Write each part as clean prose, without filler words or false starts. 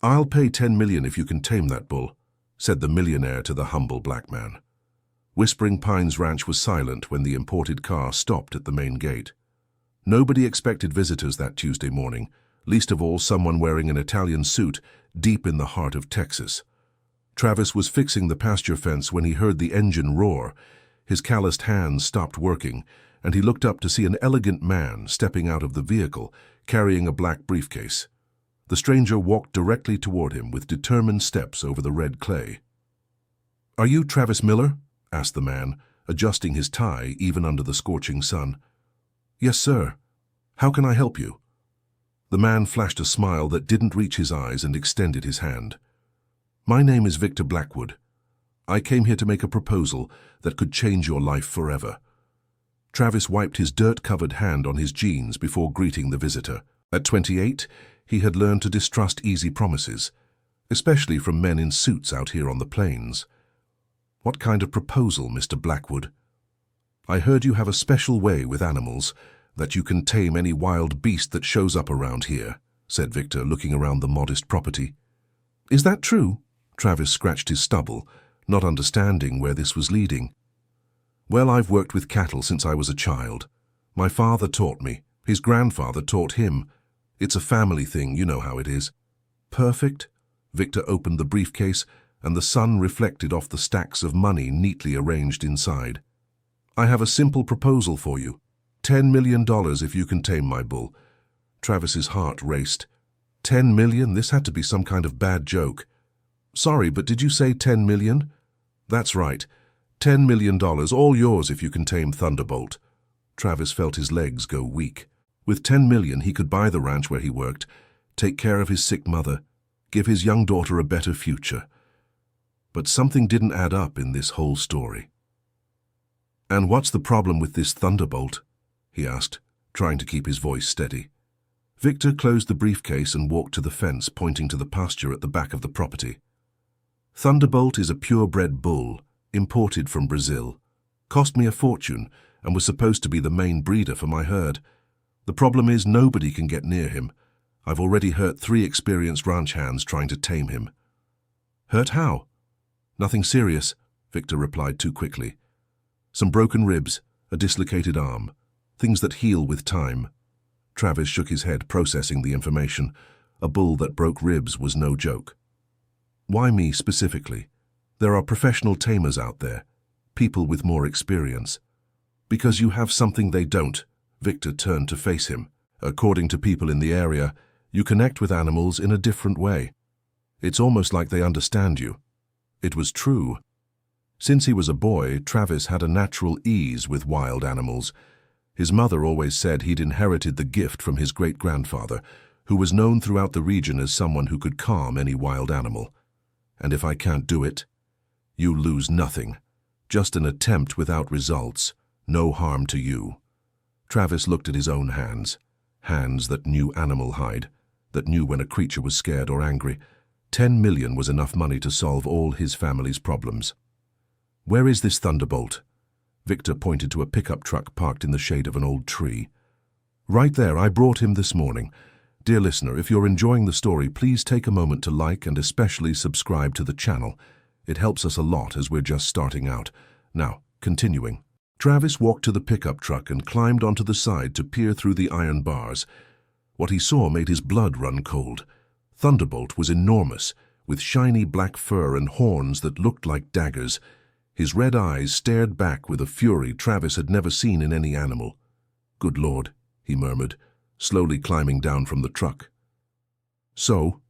"I'll pay 10 million if you can tame that bull," said the millionaire to the humble black man. Whispering Pines Ranch was silent when the imported car stopped at the main gate. Nobody expected visitors that Tuesday morning, least of all someone wearing an Italian suit deep in the heart of Texas. Travis was fixing the pasture fence when he heard the engine roar. His calloused hands stopped working, and he looked up to see an elegant man stepping out of the vehicle, carrying a black briefcase. The stranger walked directly toward him with determined steps over the red clay. "Are you Travis Miller?" asked the man, adjusting his tie even under the scorching sun. "Yes, sir. How can I help you?" The man flashed a smile that didn't reach his eyes and extended his hand. "My name is Victor Blackwood. I came here to make a proposal that could change your life forever." Travis wiped his dirt-covered hand on his jeans before greeting the visitor. At 28, he had learned to distrust easy promises, especially from men in suits out here on the plains. "What kind of proposal, Mr. Blackwood?" "I heard you have a special way with animals, that you can tame any wild beast that shows up around here," said Victor, looking around the modest property. "Is that true?" Travis scratched his stubble, not understanding where this was leading. "Well, I've worked with cattle since I was a child. My father taught me. His grandfather taught him. It's a family thing, you know how it is." "Perfect." Victor opened the briefcase, and the sun reflected off the stacks of money neatly arranged inside. "I have a simple proposal for you. $10 million if you can tame my bull." Travis's heart raced. 10 million? This had to be some kind of bad joke. "Sorry, but did you say 10 million? "That's right. $10 million, all yours if you can tame Thunderbolt." Travis felt his legs go weak. With 10 million, he could buy the ranch where he worked, take care of his sick mother, give his young daughter a better future. But something didn't add up in this whole story. "And what's the problem with this Thunderbolt?" he asked, trying to keep his voice steady. Victor closed the briefcase and walked to the fence, pointing to the pasture at the back of the property. "Thunderbolt is a purebred bull, imported from Brazil. Cost me a fortune and was supposed to be the main breeder for my herd. The problem is nobody can get near him. I've already hurt 3 experienced ranch hands trying to tame him." "Hurt how?" "Nothing serious," Victor replied too quickly. "Some broken ribs, a dislocated arm, things that heal with time." Travis shook his head, processing the information. A bull that broke ribs was no joke. "Why me specifically? There are professional tamers out there, people with more experience." "Because you have something they don't." Victor turned to face him. "According to people in the area, you connect with animals in a different way. It's almost like they understand you." It was true. Since he was a boy, Travis had a natural ease with wild animals. His mother always said he'd inherited the gift from his great-grandfather, who was known throughout the region as someone who could calm any wild animal. "And if I can't do it, you lose nothing. Just an attempt without results. No harm to you." Travis looked at his own hands. Hands that knew animal hide, that knew when a creature was scared or angry. 10 million was enough money to solve all his family's problems. "Where is this Thunderbolt?" Victor pointed to a pickup truck parked in the shade of an old tree. "Right there, I brought him this morning." Dear listener, if you're enjoying the story, please take a moment to like and especially subscribe to the channel. It helps us a lot as we're just starting out. Now, continuing. Travis walked to the pickup truck and climbed onto the side to peer through the iron bars. What he saw made his blood run cold. Thunderbolt was enormous, with shiny black fur and horns that looked like daggers. His red eyes stared back with a fury Travis had never seen in any animal. "Good Lord," he murmured, slowly climbing down from the truck. "So?"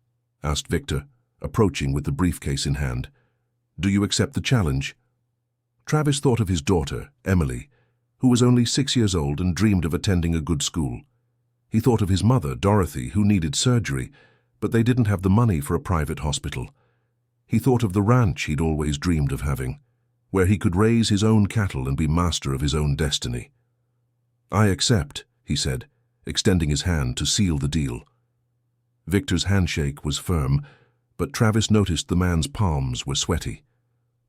asked Victor, approaching with the briefcase in hand. "Do you accept the challenge?" Travis thought of his daughter, Emily, who was only 6 years old and dreamed of attending a good school. He thought of his mother, Dorothy, who needed surgery, but they didn't have the money for a private hospital. He thought of the ranch he'd always dreamed of having, where he could raise his own cattle and be master of his own destiny. "I accept," he said, extending his hand to seal the deal. Victor's handshake was firm, but Travis noticed the man's palms were sweaty.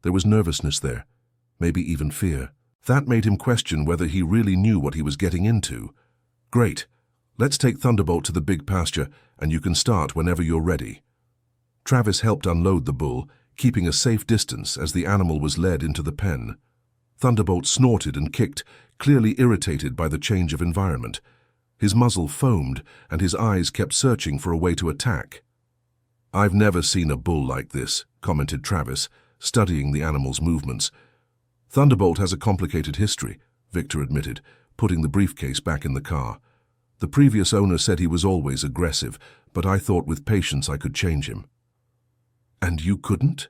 There was nervousness there, maybe even fear. That made him question whether he really knew what he was getting into. "Great. Let's take Thunderbolt to the big pasture, and you can start whenever you're ready." Travis helped unload the bull, keeping a safe distance as the animal was led into the pen. Thunderbolt snorted and kicked, clearly irritated by the change of environment. His muzzle foamed, and his eyes kept searching for a way to attack. "I've never seen a bull like this," commented Travis, studying the animal's movements. "Thunderbolt has a complicated history," Victor admitted, putting the briefcase back in the car. "The previous owner said he was always aggressive, but I thought with patience I could change him." "And you couldn't?"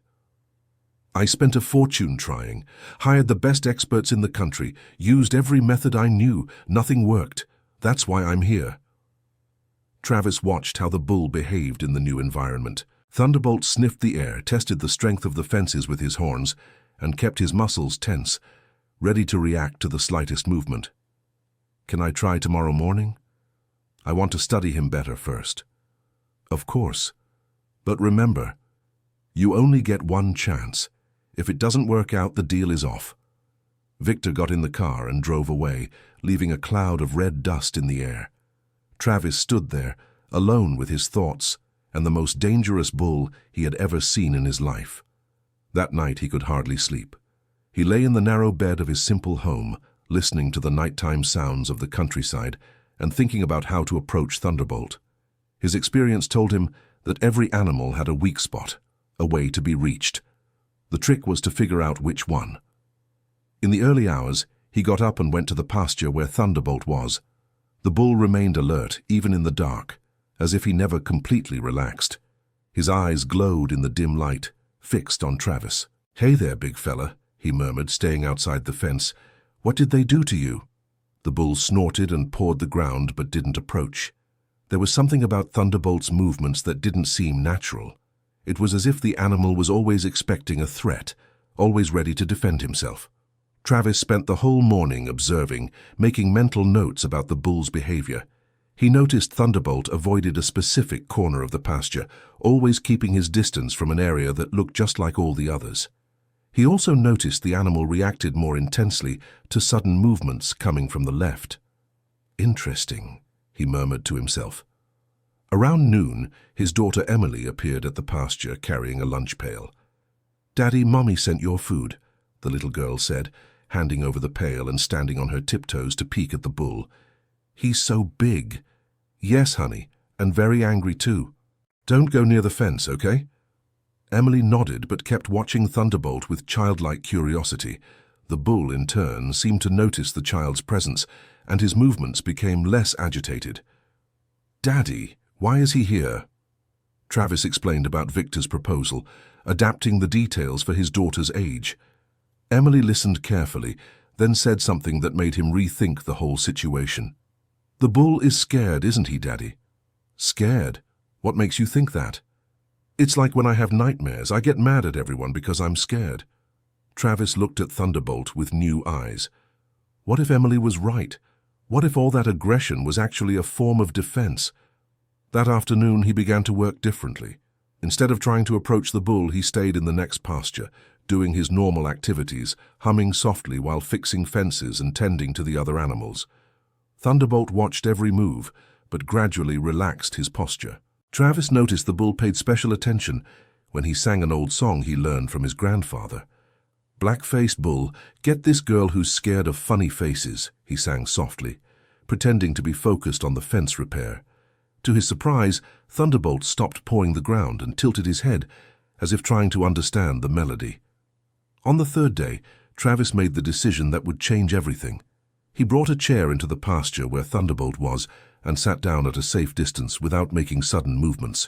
"I spent a fortune trying, hired the best experts in the country, used every method I knew. Nothing worked. That's why I'm here." Travis watched how the bull behaved in the new environment. Thunderbolt sniffed the air, tested the strength of the fences with his horns, and kept his muscles tense, ready to react to the slightest movement. "Can I try tomorrow morning? I want to study him better first." "Of course. But remember, you only get one chance. If it doesn't work out, the deal is off." Victor got in the car and drove away, leaving a cloud of red dust in the air. Travis stood there, alone with his thoughts, and the most dangerous bull he had ever seen in his life. That night he could hardly sleep. He lay in the narrow bed of his simple home, listening to the nighttime sounds of the countryside and thinking about how to approach Thunderbolt. His experience told him that every animal had a weak spot, a way to be reached. The trick was to figure out which one. In the early hours, he got up and went to the pasture where Thunderbolt was. The bull remained alert, even in the dark, as if he never completely relaxed. His eyes glowed in the dim light, fixed on Travis. "Hey there, big fella," he murmured, staying outside the fence. "What did they do to you?" The bull snorted and pawed the ground but didn't approach. There was something about Thunderbolt's movements that didn't seem natural. It was as if the animal was always expecting a threat, always ready to defend himself. Travis spent the whole morning observing, making mental notes about the bull's behavior. He noticed Thunderbolt avoided a specific corner of the pasture, always keeping his distance from an area that looked just like all the others. He also noticed the animal reacted more intensely to sudden movements coming from the left. "Interesting," he murmured to himself. Around noon, his daughter Emily appeared at the pasture carrying a lunch pail. "Daddy, Mommy sent your food," the little girl said, handing over the pail and standing on her tiptoes to peek at the bull. "He's so big." "Yes, honey, and very angry too. Don't go near the fence, okay?" Emily nodded but kept watching Thunderbolt with childlike curiosity. The bull, in turn, seemed to notice the child's presence, and his movements became less agitated. "Daddy, why is he here?" Travis explained about Victor's proposal, adapting the details for his daughter's age. Emily listened carefully, then said something that made him rethink the whole situation. "The bull is scared, isn't he, Daddy?" "Scared? What makes you think that?" "It's like when I have nightmares. I get mad at everyone because I'm scared." Travis looked at Thunderbolt with new eyes. What if Emily was right? What if all that aggression was actually a form of defense? That afternoon, he began to work differently. Instead of trying to approach the bull, he stayed in the next pasture, doing his normal activities, humming softly while fixing fences and tending to the other animals. Thunderbolt watched every move, but gradually relaxed his posture. Travis noticed the bull paid special attention when he sang an old song he learned from his grandfather. "Black-faced bull, get this girl who's scared of funny faces," he sang softly, pretending to be focused on the fence repair. To his surprise, Thunderbolt stopped pawing the ground and tilted his head, as if trying to understand the melody. On the third day, Travis made the decision that would change everything. He brought a chair into the pasture where Thunderbolt was and sat down at a safe distance without making sudden movements.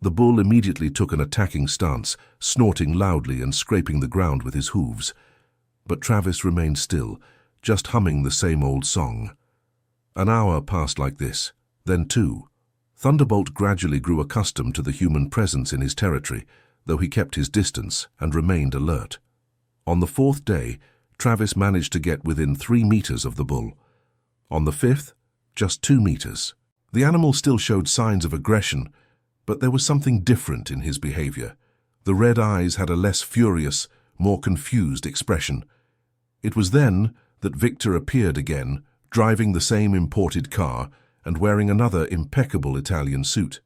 The bull immediately took an attacking stance, snorting loudly and scraping the ground with his hooves. But Travis remained still, just humming the same old song. An hour passed like this, then two. Thunderbolt gradually grew accustomed to the human presence in his territory, though he kept his distance and remained alert. On the fourth day, Travis managed to get within 3 meters of the bull. On the fifth, just 2 meters. The animal still showed signs of aggression, but there was something different in his behavior. The red eyes had a less furious, more confused expression. It was then that Victor appeared again, driving the same imported car and wearing another impeccable Italian suit.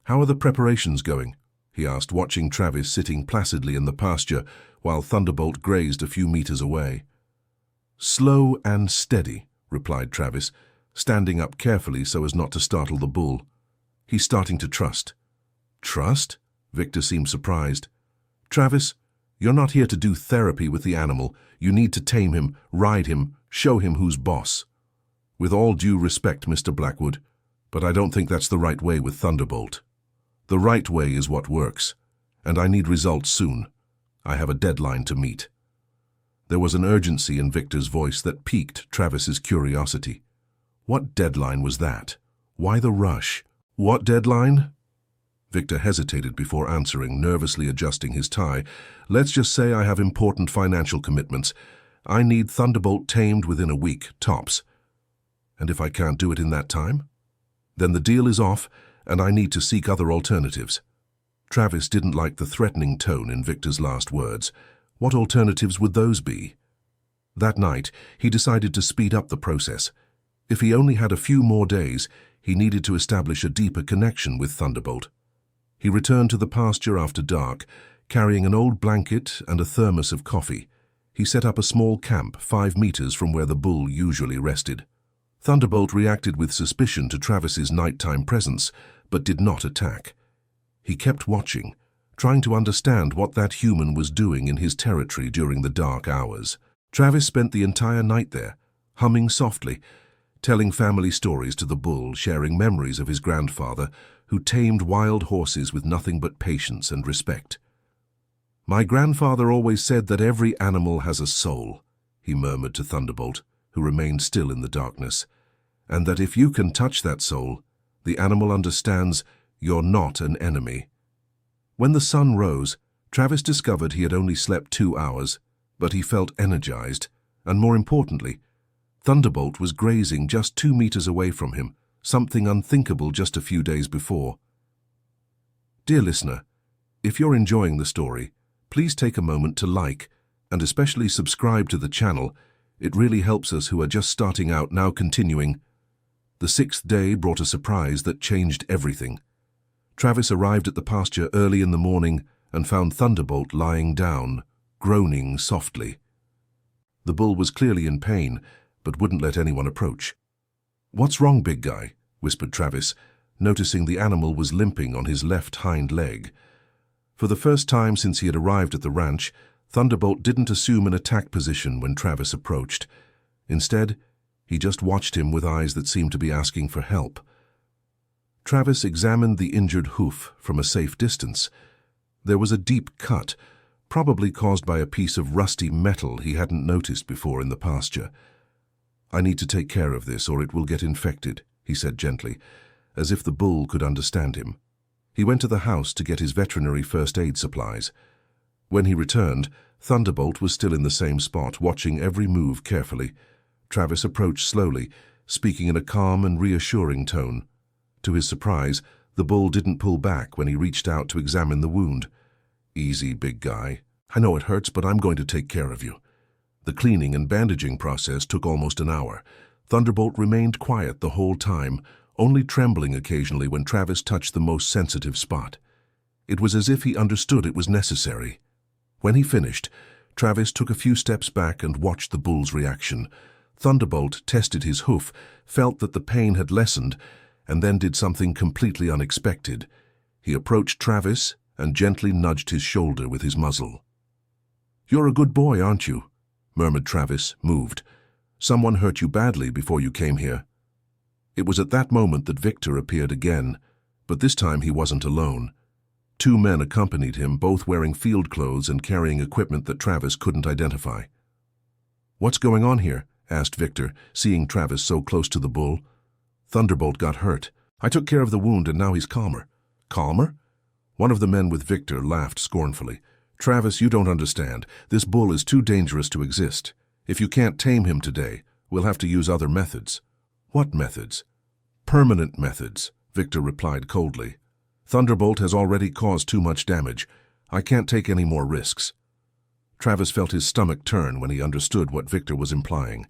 "How are the preparations going?" he asked, watching Travis sitting placidly in the pasture while Thunderbolt grazed a few meters away. "Slow and steady," replied Travis, standing up carefully so as not to startle the bull. "He's starting to trust." "Trust?" Victor seemed surprised. "Travis, you're not here to do therapy with the animal. You need to tame him, ride him, show him who's boss." "With all due respect, Mr. Blackwood, but I don't think that's the right way with Thunderbolt. The right way is what works, and I need results soon. I have a deadline to meet." There was an urgency in Victor's voice that piqued Travis's curiosity. What deadline was that? Why the rush? "What deadline?" Victor hesitated before answering, nervously adjusting his tie. "Let's just say I have important financial commitments. I need Thunderbolt tamed within a week, tops. And if I can't do it in that time? Then the deal is off, and I need to seek other alternatives." Travis didn't like the threatening tone in Victor's last words. What alternatives would those be? That night, he decided to speed up the process. If he only had a few more days, he needed to establish a deeper connection with Thunderbolt. He returned to the pasture after dark, carrying an old blanket and a thermos of coffee. He set up a small camp 5 meters from where the bull usually rested. Thunderbolt reacted with suspicion to Travis's nighttime presence, but did not attack. He kept watching, trying to understand what that human was doing in his territory during the dark hours. Travis spent the entire night there, humming softly, telling family stories to the bull, sharing memories of his grandfather, who tamed wild horses with nothing but patience and respect. "My grandfather always said that every animal has a soul," he murmured to Thunderbolt, who remained still in the darkness, "and that if you can touch that soul, the animal understands you're not an enemy." When the sun rose, Travis discovered he had only slept 2 hours, but he felt energized, and more importantly, Thunderbolt was grazing just 2 meters away from him, something unthinkable just a few days before. Dear listener, if you're enjoying the story, please take a moment to like and especially subscribe to the channel. It really helps us who are just starting out. Now continuing. The 6th day brought a surprise that changed everything. Travis arrived at the pasture early in the morning and found Thunderbolt lying down, groaning softly. The bull was clearly in pain, but wouldn't let anyone approach. "What's wrong, big guy?" whispered Travis, noticing the animal was limping on his left hind leg. For the first time since he had arrived at the ranch, Thunderbolt didn't assume an attack position when Travis approached. Instead, he just watched him with eyes that seemed to be asking for help. Travis examined the injured hoof from a safe distance. There was a deep cut, probably caused by a piece of rusty metal he hadn't noticed before in the pasture. "I need to take care of this or it will get infected," he said gently, as if the bull could understand him. He went to the house to get his veterinary first aid supplies. When he returned, Thunderbolt was still in the same spot, watching every move carefully. Travis approached slowly, speaking in a calm and reassuring tone. To his surprise, the bull didn't pull back when he reached out to examine the wound. "Easy, big guy. I know it hurts, but I'm going to take care of you." The cleaning and bandaging process took almost an hour. Thunderbolt remained quiet the whole time, only trembling occasionally when Travis touched the most sensitive spot. It was as if he understood it was necessary. When he finished, Travis took a few steps back and watched the bull's reaction. Thunderbolt tested his hoof, felt that the pain had lessened, and then did something completely unexpected. He approached Travis and gently nudged his shoulder with his muzzle. "You're a good boy, aren't you?" murmured Travis, moved. "Someone hurt you badly before you came here." It was at that moment that Victor appeared again, but this time he wasn't alone. 2 men accompanied him, both wearing field clothes and carrying equipment that Travis couldn't identify. "What's going on here?" asked Victor, seeing Travis so close to the bull. "Thunderbolt got hurt. I took care of the wound and now he's calmer." "Calmer?" One of the men with Victor laughed scornfully. "Travis, you don't understand. This bull is too dangerous to exist. If you can't tame him today, we'll have to use other methods." "What methods?" "Permanent methods," Victor replied coldly. "Thunderbolt has already caused too much damage. I can't take any more risks." Travis felt his stomach turn when he understood what Victor was implying.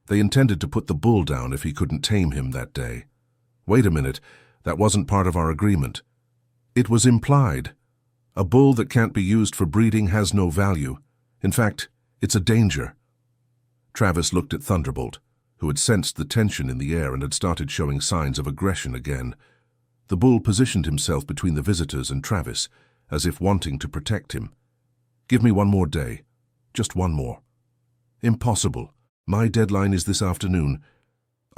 They intended to put the bull down if he couldn't tame him that day. "Wait a minute, that wasn't part of our agreement." "It was implied." A bull that can't be used for breeding has no value. In fact, it's a danger. Travis looked at Thunderbolt, who had sensed the tension in the air and had started showing signs of aggression again. The bull positioned himself between the visitors and Travis, as if wanting to protect him. "Give me one more day. Just one more." "Impossible. My deadline is this afternoon.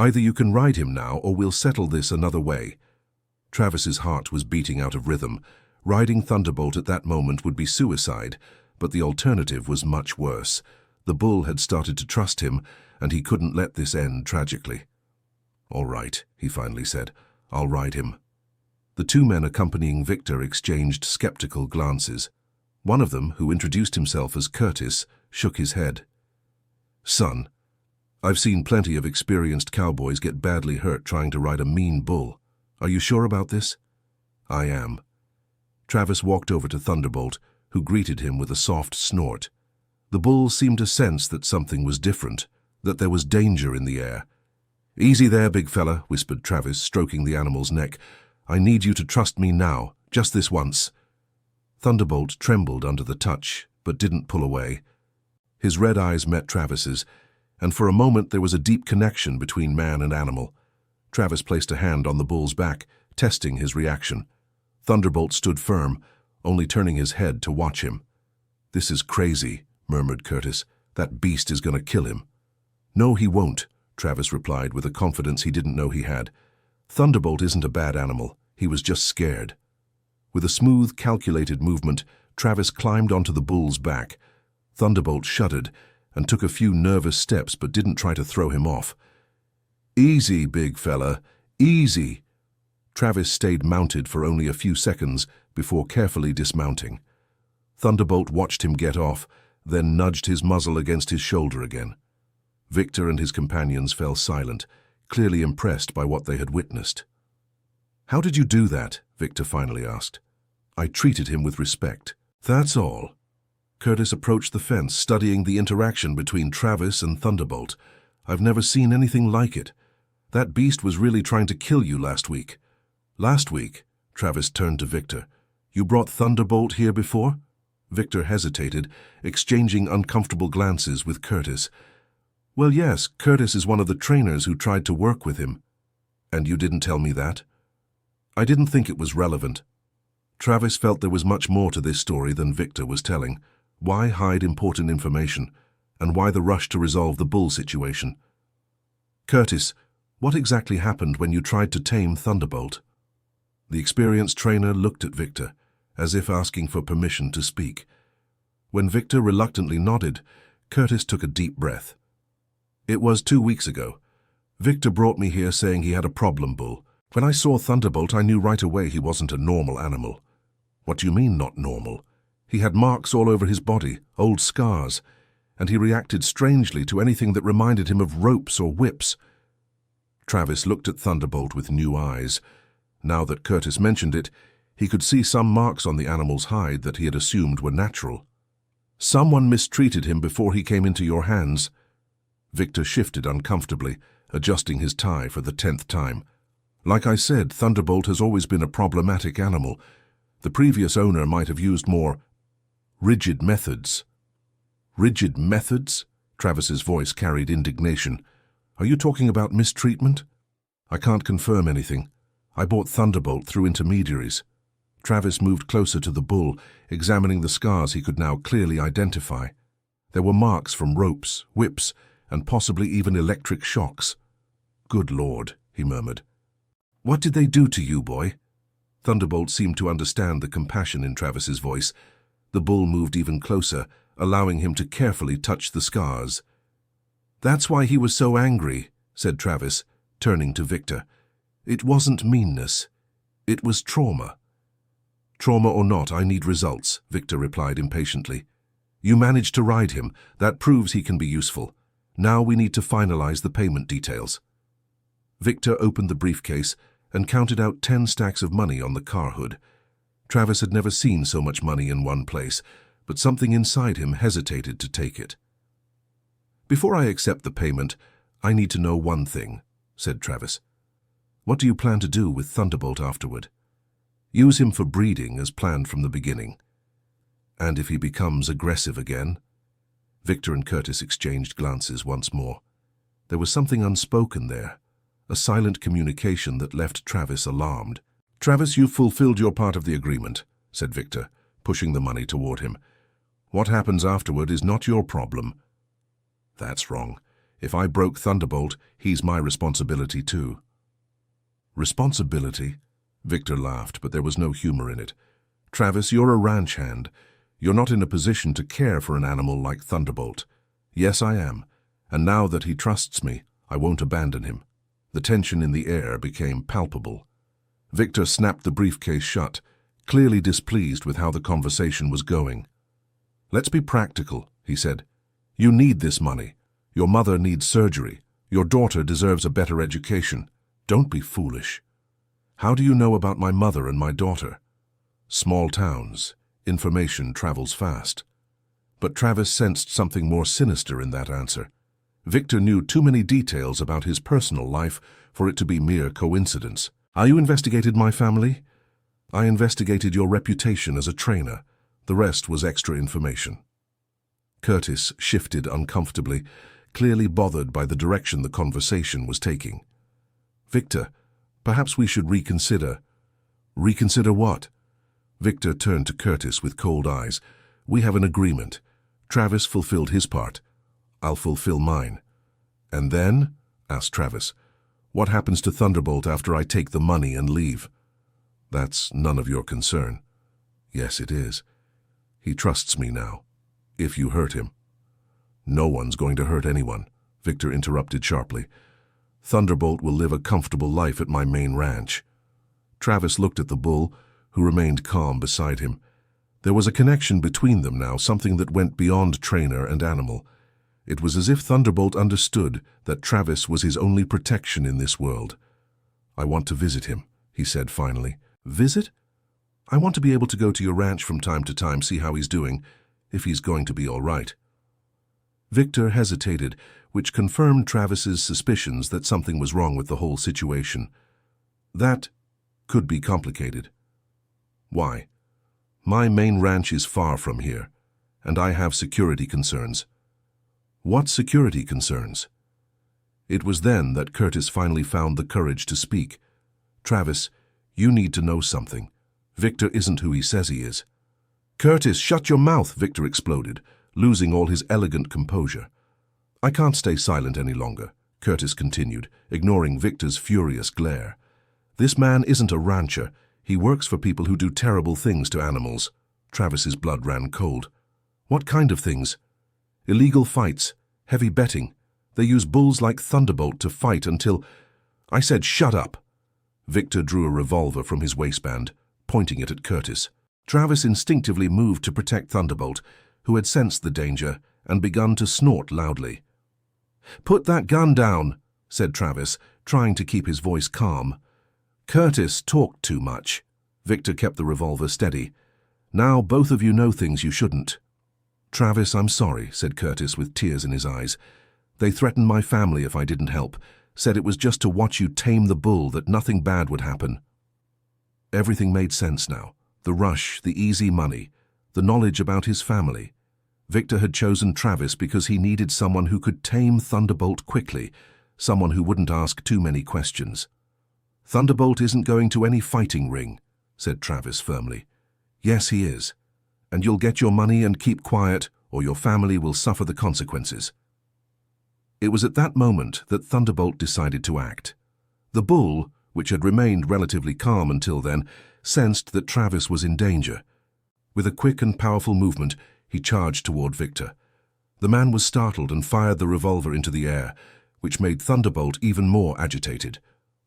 Either you can ride him now or we'll settle this another way." Travis's heart was beating out of rhythm. Riding Thunderbolt at that moment would be suicide, but the alternative was much worse. The bull had started to trust him, and he couldn't let this end tragically. "All right," he finally said. "I'll ride him." The two men accompanying Victor exchanged skeptical glances. One of them, who introduced himself as Curtis, shook his head. "Son, I've seen plenty of experienced cowboys get badly hurt trying to ride a mean bull. Are you sure about this?" "I am." Travis walked over to Thunderbolt, who greeted him with a soft snort. The bull seemed to sense that something was different, that there was danger in the air. "Easy there, big fella," whispered Travis, stroking the animal's neck. "I need you to trust me now, just this once." Thunderbolt trembled under the touch, but didn't pull away. His red eyes met Travis's, and for a moment there was a deep connection between man and animal. Travis placed a hand on the bull's back, testing his reaction. Thunderbolt stood firm, only turning his head to watch him. "This is crazy," murmured Curtis. "That beast is going to kill him." "No, he won't," Travis replied with a confidence he didn't know he had. "Thunderbolt isn't a bad animal. He was just scared." With a smooth, calculated movement, Travis climbed onto the bull's back. Thunderbolt shuddered and took a few nervous steps but didn't try to throw him off. "Easy, big fella, easy." Travis stayed mounted for only a few seconds before carefully dismounting. Thunderbolt watched him get off, then nudged his muzzle against his shoulder again. Victor and his companions fell silent, clearly impressed by what they had witnessed. "How did you do that?" Victor finally asked. "I treated him with respect. That's all." Curtis approached the fence, studying the interaction between Travis and Thunderbolt. "I've never seen anything like it. That beast was really trying to kill you last week." "Last week?" Travis turned to Victor. "You brought Thunderbolt here before?" Victor hesitated, exchanging uncomfortable glances with Curtis. "Well, yes, Curtis is one of the trainers who tried to work with him." "And you didn't tell me that?" "I didn't think it was relevant." Travis felt there was much more to this story than Victor was telling. Why hide important information? And why the rush to resolve the bull situation? "Curtis, what exactly happened when you tried to tame Thunderbolt?" The experienced trainer looked at Victor, as if asking for permission to speak. When Victor reluctantly nodded, Curtis took a deep breath. "It was 2 weeks ago. Victor brought me here saying he had a problem bull. When I saw Thunderbolt, I knew right away he wasn't a normal animal." "What do you mean, not normal?" "He had marks all over his body, old scars, and he reacted strangely to anything that reminded him of ropes or whips." Travis looked at Thunderbolt with new eyes. Now that Curtis mentioned it, he could see some marks on the animal's hide that he had assumed were natural. "Someone mistreated him before he came into your hands." Victor shifted uncomfortably, adjusting his tie for the 10th time. "Like I said, Thunderbolt has always been a problematic animal. The previous owner might have used more rigid methods." "Rigid methods?" Travis's voice carried indignation. "Are you talking about mistreatment?" "I can't confirm anything. I bought Thunderbolt through intermediaries." Travis moved closer to the bull, examining the scars he could now clearly identify. There were marks from ropes, whips, and possibly even electric shocks. "Good Lord," he murmured. "What did they do to you, boy?" Thunderbolt seemed to understand the compassion in Travis's voice. The bull moved even closer, allowing him to carefully touch the scars. "That's why he was so angry," said Travis, turning to Victor. "It wasn't meanness. It was trauma." "Trauma or not, I need results," Victor replied impatiently. "You managed to ride him. That proves he can be useful. Now we need to finalize the payment details." Victor opened the briefcase and counted out 10 stacks of money on the car hood. Travis had never seen so much money in one place, but something inside him hesitated to take it. "Before I accept the payment, I need to know one thing," said Travis. "What do you plan to do with Thunderbolt afterward?" "Use him for breeding as planned from the beginning. And if he becomes aggressive again? Victor and Curtis exchanged glances once more. There was something unspoken there, a silent communication that left Travis alarmed. "Travis, you've fulfilled your part of the agreement," said Victor, pushing the money toward him. "What happens afterward is not your problem." "That's wrong. If I broke Thunderbolt, he's my responsibility too." "Responsibility?" Victor laughed, but there was no humor in it. "Travis, you're a ranch hand. You're not in a position to care for an animal like Thunderbolt." "Yes, I am. And now that he trusts me, I won't abandon him." The tension in the air became palpable. Victor snapped the briefcase shut, clearly displeased with how the conversation was going. "Let's be practical," he said. "You need this money. Your mother needs surgery. Your daughter deserves a better education. Don't be foolish." "How do you know about my mother and my daughter?" "Small towns. Information travels fast." But Travis sensed something more sinister in that answer. Victor knew too many details about his personal life for it to be mere coincidence. "You investigated my family?" "I investigated your reputation as a trainer. The rest was extra information." Curtis shifted uncomfortably, clearly bothered by the direction the conversation was taking. "Victor, perhaps we should reconsider." "Reconsider what?" Victor turned to Curtis with cold eyes. "We have an agreement. Travis fulfilled his part. I'll fulfill mine." "And then?" asked Travis. "What happens to Thunderbolt after I take the money and leave?" "That's none of your concern." "Yes, it is. He trusts me now. If you hurt him." "No one's going to hurt anyone," Victor interrupted sharply. "Thunderbolt will live a comfortable life at my main ranch." Travis looked at the bull, who remained calm beside him. There was a connection between them now, something that went beyond trainer and animal. It was as if Thunderbolt understood that Travis was his only protection in this world. "I want to visit him," he said finally. "Visit?" "I want to be able to go to your ranch from time to time, see how he's doing, if he's going to be all right." Victor hesitated, which confirmed Travis's suspicions that something was wrong with the whole situation. "That could be complicated." "Why?" "My main ranch is far from here, and I have security concerns." "What security concerns?" It was then that Curtis finally found the courage to speak. "Travis, you need to know something. Victor isn't who he says he is." "Curtis, shut your mouth!" Victor exploded, losing all his elegant composure. "I can't stay silent any longer," Curtis continued, ignoring Victor's furious glare. "This man isn't a rancher. He works for people who do terrible things to animals." Travis's blood ran cold. "What kind of things?" "Illegal fights, heavy betting. They use bulls like Thunderbolt to fight until—" "I said shut up!" Victor drew a revolver from his waistband, pointing it at Curtis. Travis instinctively moved to protect Thunderbolt, who had sensed the danger and begun to snort loudly. "Put that gun down," said Travis, trying to keep his voice calm. Curtis talked too much. Victor kept the revolver steady. "Now both of you know things you shouldn't." "Travis, I'm sorry," said Curtis with tears in his eyes. "They threatened my family if I didn't help, said it was just to watch you tame the bull, that nothing bad would happen." Everything made sense now. The rush, the easy money, the knowledge about his family. Victor had chosen Travis because he needed someone who could tame Thunderbolt quickly, someone who wouldn't ask too many questions. "Thunderbolt isn't going to any fighting ring," said Travis firmly. "Yes, he is. And you'll get your money and keep quiet, or your family will suffer the consequences." It was at that moment that Thunderbolt decided to act. The bull, which had remained relatively calm until then, sensed that Travis was in danger. With a quick and powerful movement, he charged toward Victor. The man was startled and fired the revolver into the air, which made Thunderbolt even more agitated.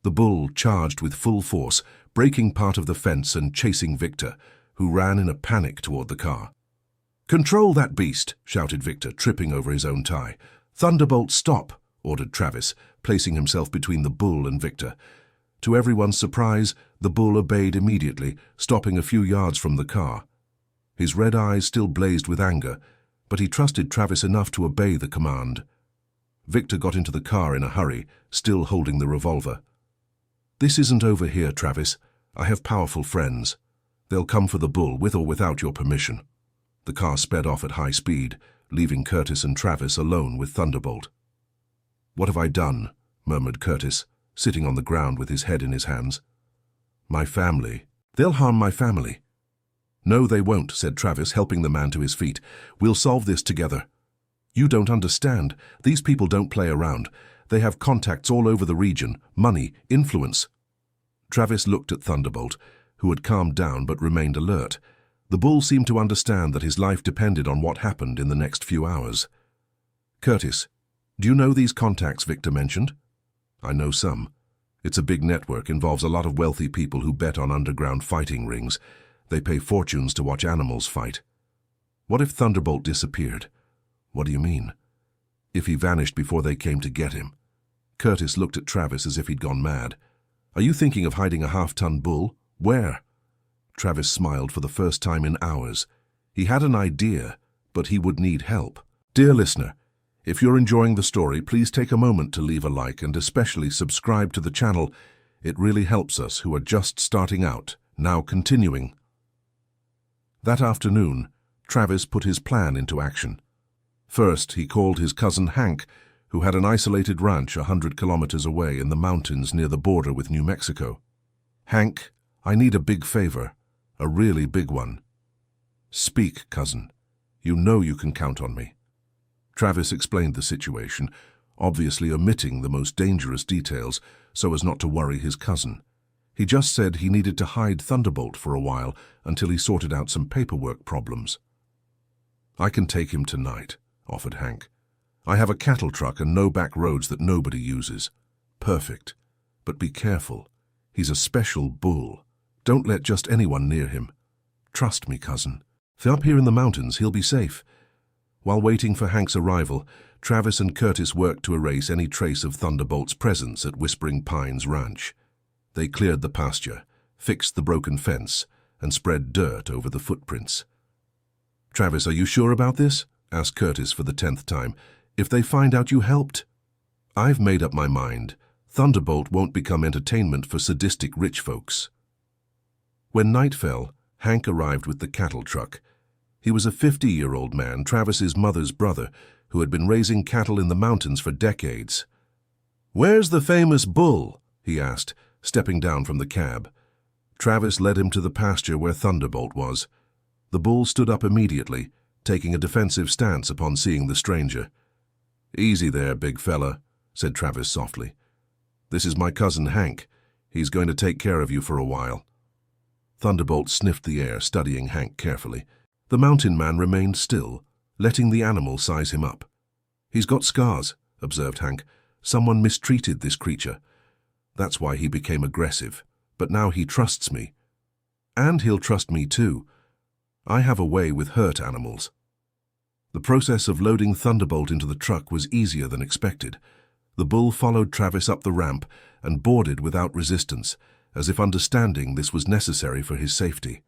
The bull charged with full force, breaking part of the fence and chasing Victor, who ran in a panic toward the car. "Control that beast!" shouted Victor, tripping over his own tie. "Thunderbolt, stop!" ordered Travis, placing himself between the bull and Victor. To everyone's surprise, the bull obeyed immediately, stopping a few yards from the car. His red eyes still blazed with anger, but he trusted Travis enough to obey the command. Victor got into the car in a hurry, still holding the revolver. "This isn't over here, Travis. I have powerful friends. They'll come for the bull, with or without your permission." The car sped off at high speed, leaving Curtis and Travis alone with Thunderbolt. "What have I done?" murmured Curtis, sitting on the ground with his head in his hands. "My family. They'll harm my family." "No, they won't," said Travis, helping the man to his feet. "We'll solve this together." "You don't understand. These people don't play around. They have contacts all over the region, money, influence." Travis looked at Thunderbolt, who had calmed down but remained alert. The bull seemed to understand that his life depended on what happened in the next few hours. "Curtis, do you know these contacts Victor mentioned?" "I know some. It's a big network, involves a lot of wealthy people who bet on underground fighting rings. They pay fortunes to watch animals fight." "What if Thunderbolt disappeared?" "What do you mean?" "If he vanished before they came to get him." Curtis looked at Travis as if he'd gone mad. "Are you thinking of hiding a half-ton bull? Where?" Travis smiled for the first time in hours. He had an idea, but he would need help. Dear listener, if you're enjoying the story, please take a moment to leave a like and especially subscribe to the channel. It really helps us who are just starting out. Now continuing. That afternoon, Travis put his plan into action. First, he called his cousin Hank, who had an isolated ranch 100 kilometers away in the mountains near the border with New Mexico. "Hank, I need a big favor, a really big one." "Speak, cousin. You know you can count on me." Travis explained the situation, obviously omitting the most dangerous details so as not to worry his cousin. He just said he needed to hide Thunderbolt for a while until he sorted out some paperwork problems. "I can take him tonight," offered Hank. "I have a cattle truck and no back roads that nobody uses." "Perfect. But be careful. He's a special bull. Don't let just anyone near him." "Trust me, cousin. Up here in the mountains, he'll be safe." While waiting for Hank's arrival, Travis and Curtis worked to erase any trace of Thunderbolt's presence at Whispering Pines Ranch. They cleared the pasture, fixed the broken fence, and spread dirt over the footprints. "Travis, are you sure about this?" asked Curtis for the 10th time. "If they find out you helped?" "I've made up my mind. Thunderbolt won't become entertainment for sadistic rich folks." When night fell, Hank arrived with the cattle truck. He was a 50-year-old man, Travis's mother's brother, who had been raising cattle in the mountains for decades. "Where's the famous bull?" he asked, stepping down from the cab. Travis led him to the pasture where Thunderbolt was. The bull stood up immediately, taking a defensive stance upon seeing the stranger. "Easy there, big fella," said Travis softly. "This is my cousin Hank. He's going to take care of you for a while." Thunderbolt sniffed the air, studying Hank carefully. The mountain man remained still, letting the animal size him up. "He's got scars," observed Hank. "Someone mistreated this creature. That's why he became aggressive. But now he trusts me. And he'll trust me too. I have a way with hurt animals." The process of loading Thunderbolt into the truck was easier than expected. The bull followed Travis up the ramp and boarded without resistance, as if understanding this was necessary for his safety.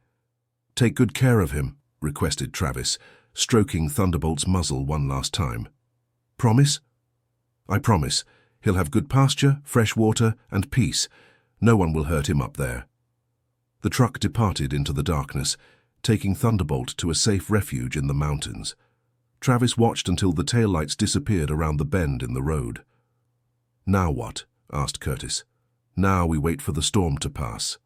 "Take good care of him," requested Travis, stroking Thunderbolt's muzzle one last time. "Promise?" "I promise. He'll have good pasture, fresh water, and peace. No one will hurt him up there." The truck departed into the darkness, taking Thunderbolt to a safe refuge in the mountains. Travis watched until the taillights disappeared around the bend in the road. "Now what?" asked Curtis. "Now we wait for the storm to pass."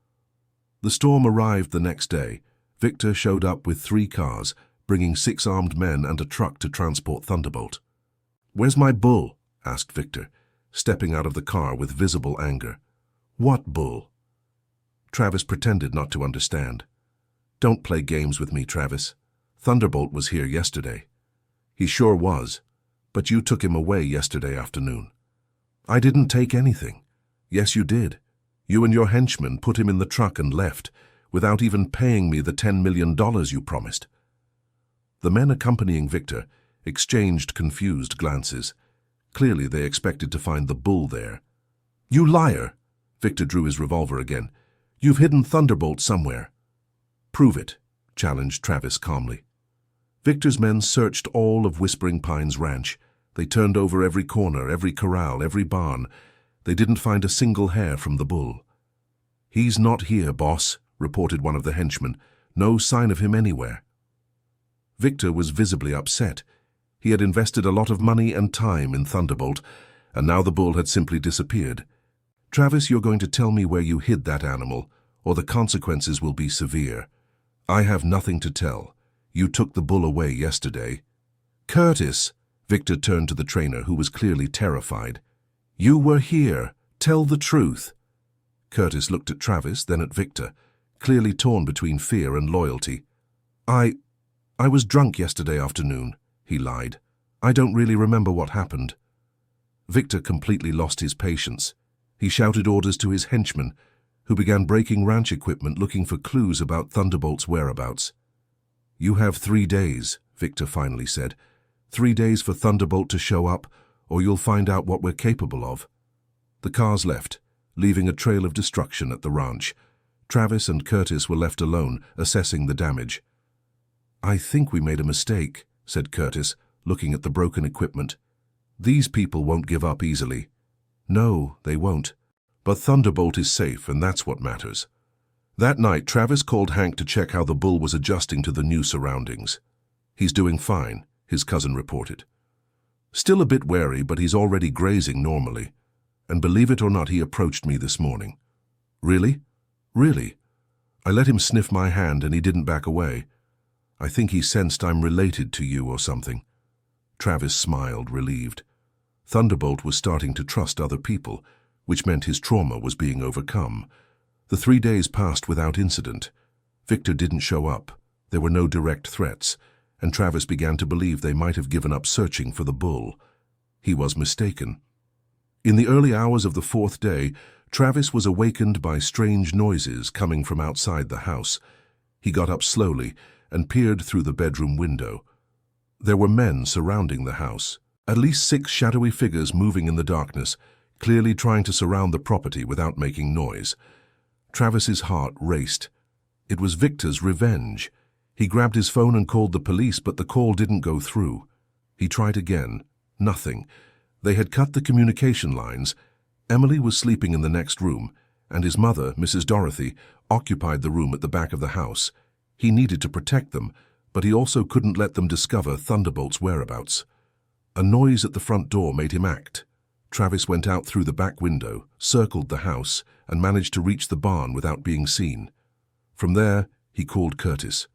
The storm arrived the next day. Victor showed up with 3 cars, bringing 6 armed men and a truck to transport Thunderbolt. "Where's my bull?" asked Victor, stepping out of the car with visible anger. "What bull?" Travis pretended not to understand. "Don't play games with me, Travis. Thunderbolt was here yesterday." "He sure was, but you took him away yesterday afternoon." "I didn't take anything." "Yes, you did. You and your henchmen put him in the truck and left, without even paying me the $10 million you promised." The men accompanying Victor exchanged confused glances. Clearly they expected to find the bull there. "You liar!" Victor drew his revolver again. "You've hidden Thunderbolt somewhere." "Prove it," challenged Travis calmly. Victor's men searched all of Whispering Pines Ranch. They turned over every corner, every corral, every barn. They didn't find a single hair from the bull. "He's not here, boss," reported one of the henchmen. "No sign of him anywhere." Victor was visibly upset. He had invested a lot of money and time in Thunderbolt, and now the bull had simply disappeared. Travis, you're going to tell me where you hid that animal, or the consequences will be severe. I have nothing to tell. You took the bull away yesterday. Curtis! Victor turned to the trainer, who was clearly terrified. You were here. Tell the truth. Curtis looked at Travis, then at Victor, clearly torn between fear and loyalty. I was drunk yesterday afternoon, he lied. I don't really remember what happened. Victor completely lost his patience. He shouted orders to his henchmen, who began breaking ranch equipment looking for clues about Thunderbolt's whereabouts. You have 3 days, Victor finally said. 3 days for Thunderbolt to show up, or you'll find out what we're capable of. The cars left, leaving a trail of destruction at the ranch. Travis and Curtis were left alone, assessing the damage. I think we made a mistake, said Curtis, looking at the broken equipment. These people won't give up easily. No, they won't. But Thunderbolt is safe, and that's what matters. That night, Travis called Hank to check how the bull was adjusting to the new surroundings. He's doing fine, his cousin reported. Still a bit wary, but he's already grazing normally. And believe it or not, he approached me this morning. Really? Really? I let him sniff my hand and he didn't back away. I think he sensed I'm related to you or something. Travis smiled, relieved. Thunderbolt was starting to trust other people, which meant his trauma was being overcome. The 3 days passed without incident. Victor didn't show up. There were no direct threats, and Travis began to believe they might have given up searching for the bull. He was mistaken. In the early hours of the 4th day, Travis was awakened by strange noises coming from outside the house. He got up slowly and peered through the bedroom window. There were men surrounding the house, at least 6 shadowy figures moving in the darkness, clearly trying to surround the property without making noise. Travis's heart raced. It was Victor's revenge. He grabbed his phone and called the police, but the call didn't go through. He tried again. Nothing. They had cut the communication lines. Emily was sleeping in the next room, and his mother, Mrs. Dorothy, occupied the room at the back of the house. He needed to protect them, but he also couldn't let them discover Thunderbolt's whereabouts. A noise at the front door made him act. Travis went out through the back window, circled the house, and managed to reach the barn without being seen. From there, he called Curtis.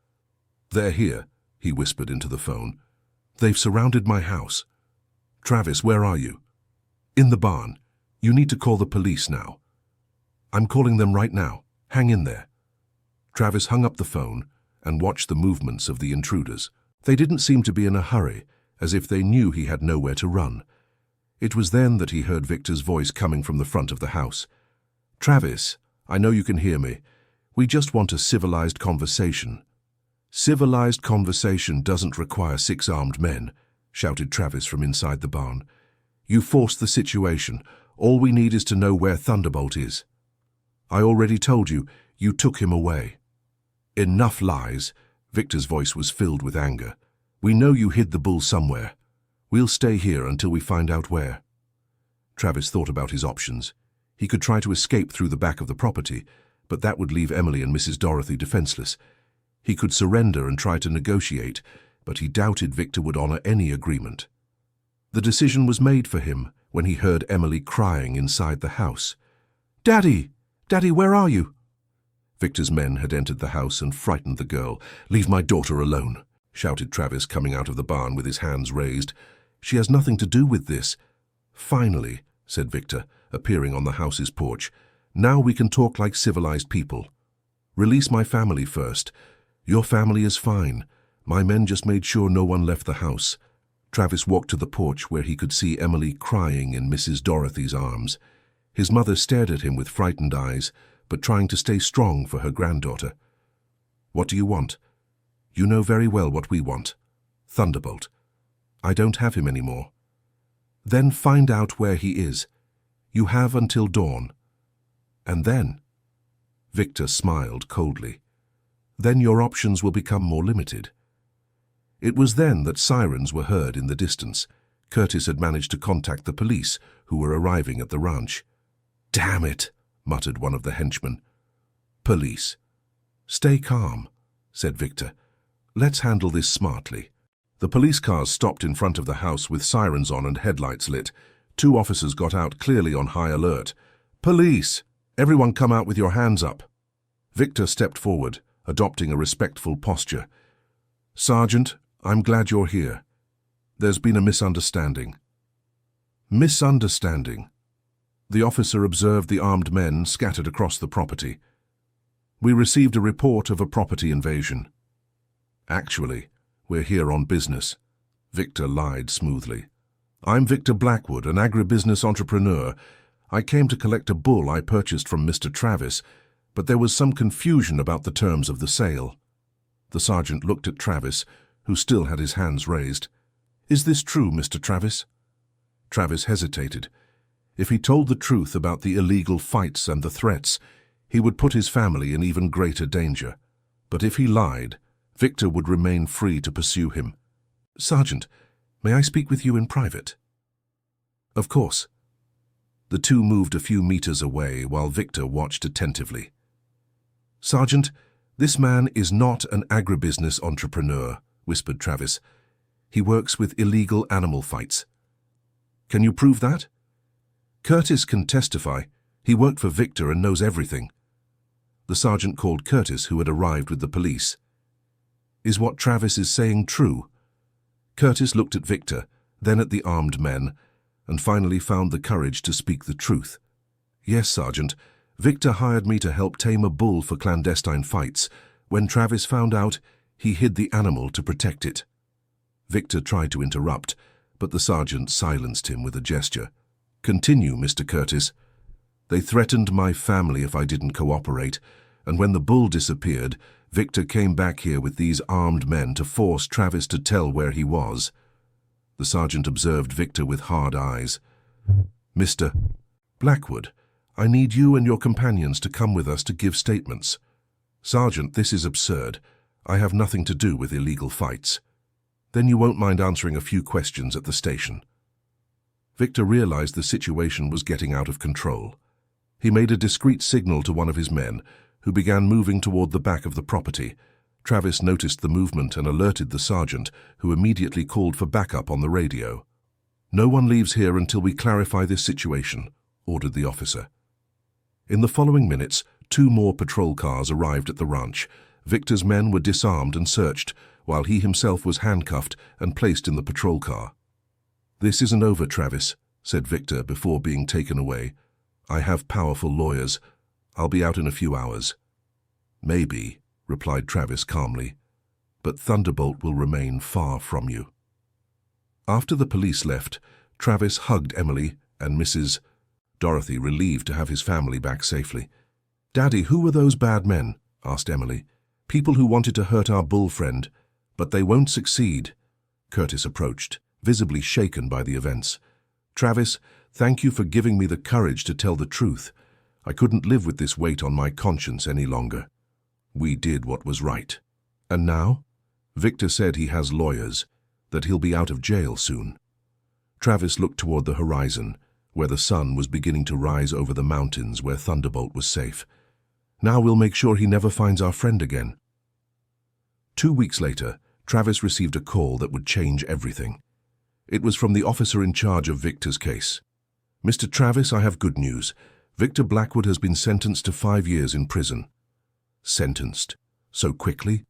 They're here, he whispered into the phone. They've surrounded my house. Travis, where are you? In the barn. You need to call the police now. I'm calling them right now. Hang in there. Travis hung up the phone and watched the movements of the intruders. They didn't seem to be in a hurry, as if they knew he had nowhere to run. It was then that he heard Victor's voice coming from the front of the house. Travis, I know you can hear me. We just want a civilized conversation. Civilized conversation doesn't require 6 armed men, shouted Travis from inside the barn. You forced the situation. All we need is to know where Thunderbolt is. I already told you, you took him away. Enough lies. Victor's voice was filled with anger. We know you hid the bull somewhere. We'll stay here until we find out where. Travis thought about his options. He could try to escape through the back of the property, but that would leave Emily and Mrs. Dorothy defenseless. He could surrender and try to negotiate, but he doubted Victor would honor any agreement. The decision was made for him when he heard Emily crying inside the house. Daddy! Daddy, where are you? Victor's men had entered the house and frightened the girl. Leave my daughter alone, shouted Travis, coming out of the barn with his hands raised. She has nothing to do with this. Finally, said Victor, appearing on the house's porch. Now we can talk like civilized people. Release my family first. Your family is fine. My men just made sure no one left the house. Travis walked to the porch where he could see Emily crying in Mrs. Dorothy's arms. His mother stared at him with frightened eyes, but trying to stay strong for her granddaughter. What do you want? You know very well what we want. Thunderbolt. I don't have him anymore. Then find out where he is. You have until dawn. And then? Victor smiled coldly. Then your options will become more limited. It was then that sirens were heard in the distance. Curtis had managed to contact the police, who were arriving at the ranch. Damn it, muttered one of the henchmen. Police. Stay calm, said Victor. Let's handle this smartly. The police cars stopped in front of the house with sirens on and headlights lit. 2 officers got out, clearly on high alert. "Police! Everyone come out with your hands up." Victor stepped forward, adopting a respectful posture. "Sergeant, I'm glad you're here. There's been a misunderstanding." Misunderstanding? The officer observed the armed men scattered across the property. "We received a report of a property invasion." "Actually, we're here on business," Victor lied smoothly. "I'm Victor Blackwood, an agribusiness entrepreneur. I came to collect a bull I purchased from Mr. Travis, but there was some confusion about the terms of the sale." The sergeant looked at Travis, who still had his hands raised. "Is this true, Mr. Travis?" Travis hesitated. If he told the truth about the illegal fights and the threats, he would put his family in even greater danger. But if he lied, Victor would remain free to pursue him. "Sergeant, may I speak with you in private?" "Of course." The two moved a few meters away while Victor watched attentively. "Sergeant, this man is not an agribusiness entrepreneur," whispered Travis. "He works with illegal animal fights." "Can you prove that?" "Curtis can testify. He worked for Victor and knows everything." The sergeant called Curtis, who had arrived with the police. "Is what Travis is saying true?" Curtis looked at Victor, then at the armed men, and finally found the courage to speak the truth. "Yes, Sergeant. Victor hired me to help tame a bull for clandestine fights. When Travis found out, he hid the animal to protect it." Victor tried to interrupt, but the sergeant silenced him with a gesture. "Continue, Mr. Curtis. They threatened my family if I didn't cooperate, and when the bull disappeared, Victor came back here with these armed men to force Travis to tell where he was." The sergeant observed Victor with hard eyes. "Mr. Blackwood, I need you and your companions to come with us to give statements." "Sergeant, this is absurd. I have nothing to do with illegal fights." "Then you won't mind answering a few questions at the station." Victor realized the situation was getting out of control. He made a discreet signal to one of his men, who began moving toward the back of the property. Travis noticed the movement and alerted the sergeant, who immediately called for backup on the radio. "No one leaves here until we clarify this situation," ordered the officer. In the following minutes, 2 more patrol cars arrived at the ranch. Victor's men were disarmed and searched, while he himself was handcuffed and placed in the patrol car. "This isn't over, Travis," said Victor before being taken away. "I have powerful lawyers. I'll be out in a few hours." "Maybe," replied Travis calmly, "but Thunderbolt will remain far from you." After the police left, Travis hugged Emily and Mrs. Dorothy, relieved to have his family back safely. "Daddy, who were those bad men?" asked Emily. "People who wanted to hurt our bull friend, but they won't succeed." Curtis approached, visibly shaken by the events. "Travis, thank you for giving me the courage to tell the truth. I couldn't live with this weight on my conscience any longer. We did what was right." "And now?" "Victor said he has lawyers, that he'll be out of jail soon." Travis looked toward the horizon, where the sun was beginning to rise over the mountains where Thunderbolt was safe. "Now we'll make sure he never finds our friend again." 2 weeks later, Travis received a call that would change everything. It was from the officer in charge of Victor's case. "Mr. Travis, I have good news. Victor Blackwood has been sentenced to 5 years in prison." "Sentenced? So quickly?"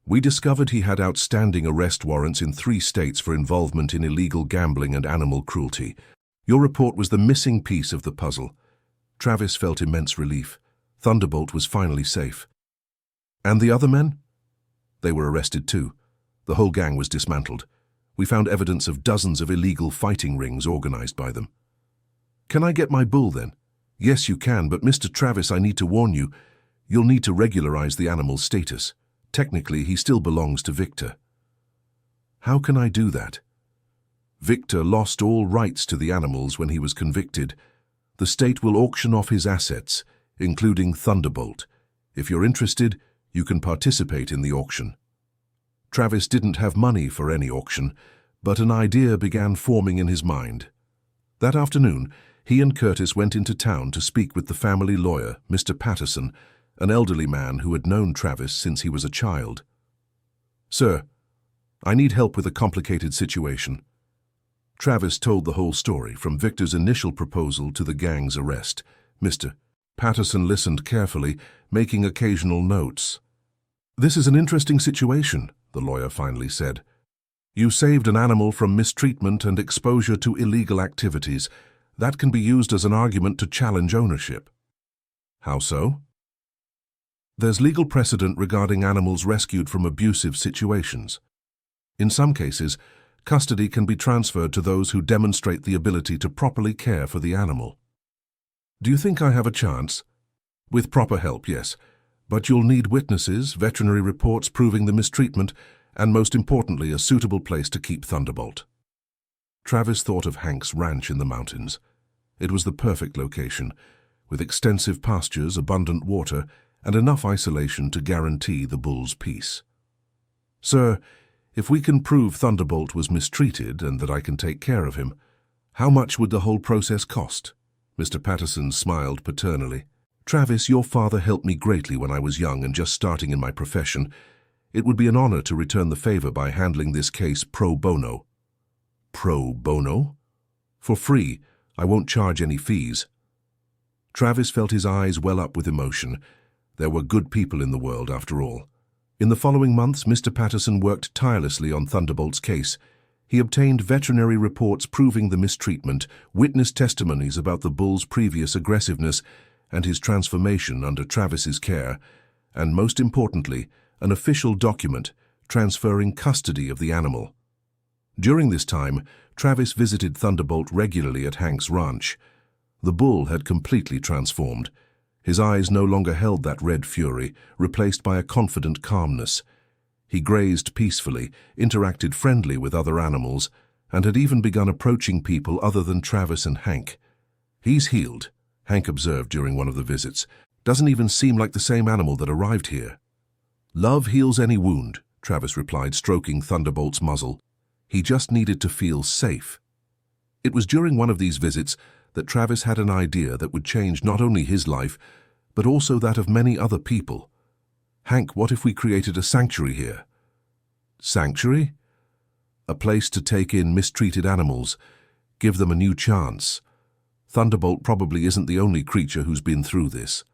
"We discovered he had outstanding arrest warrants in 3 states for involvement in illegal gambling and animal cruelty. Your report was the missing piece of the puzzle." Travis felt immense relief. Thunderbolt was finally safe. "And the other men?" "They were arrested too. The whole gang was dismantled. We found evidence of dozens of illegal fighting rings organized by them." "Can I get my bull then?" "Yes, you can, but Mr. Travis, I need to warn you, you'll need to regularize the animal's status. Technically, he still belongs to Victor." "How can I do that?" "Victor lost all rights to the animals when he was convicted. The state will auction off his assets, including Thunderbolt. If you're interested, you can participate in the auction." Travis didn't have money for any auction, but an idea began forming in his mind. That afternoon, he and Curtis went into town to speak with the family lawyer, Mr. Patterson, an elderly man who had known Travis since he was a child. "Sir, I need help with a complicated situation." Travis told the whole story, from Victor's initial proposal to the gang's arrest. Mr. Patterson listened carefully, making occasional notes. "This is an interesting situation," the lawyer finally said. "You saved an animal from mistreatment and exposure to illegal activities. That can be used as an argument to challenge ownership." "How so?" "There's legal precedent regarding animals rescued from abusive situations. In some cases, custody can be transferred to those who demonstrate the ability to properly care for the animal." "Do you think I have a chance?" "With proper help, yes. But you'll need witnesses, veterinary reports proving the mistreatment, and most importantly, a suitable place to keep Thunderbolt." Travis thought of Hank's ranch in the mountains. It was the perfect location, with extensive pastures, abundant water, and enough isolation to guarantee the bull's peace. "Sir, if we can prove Thunderbolt was mistreated and that I can take care of him, how much would the whole process cost?" Mr. Patterson smiled paternally. "Travis, your father helped me greatly when I was young and just starting in my profession. It would be an honor to return the favor by handling this case pro bono." "Pro bono?" "For free. I won't charge any fees." Travis felt his eyes well up with emotion. There were good people in the world, after all. In the following months, Mr. Patterson worked tirelessly on Thunderbolt's case. He obtained veterinary reports proving the mistreatment, witness testimonies about the bull's previous aggressiveness and his transformation under Travis's care, and most importantly, an official document transferring custody of the animal. During this time, Travis visited Thunderbolt regularly at Hank's ranch. The bull had completely transformed. His eyes no longer held that red fury, replaced by a confident calmness. He grazed peacefully, interacted friendly with other animals, and had even begun approaching people other than Travis and Hank. "He's healed," Hank observed during one of the visits. "Doesn't even seem like the same animal that arrived here." "Love heals any wound," Travis replied, stroking Thunderbolt's muzzle. He just needed to feel safe. It was during one of these visits that Travis had an idea that would change not only his life, but also that of many other people. "Hank, what if we created a sanctuary here?" "Sanctuary?" "A place to take in mistreated animals, give them a new chance. Thunderbolt probably isn't the only creature who's been through this."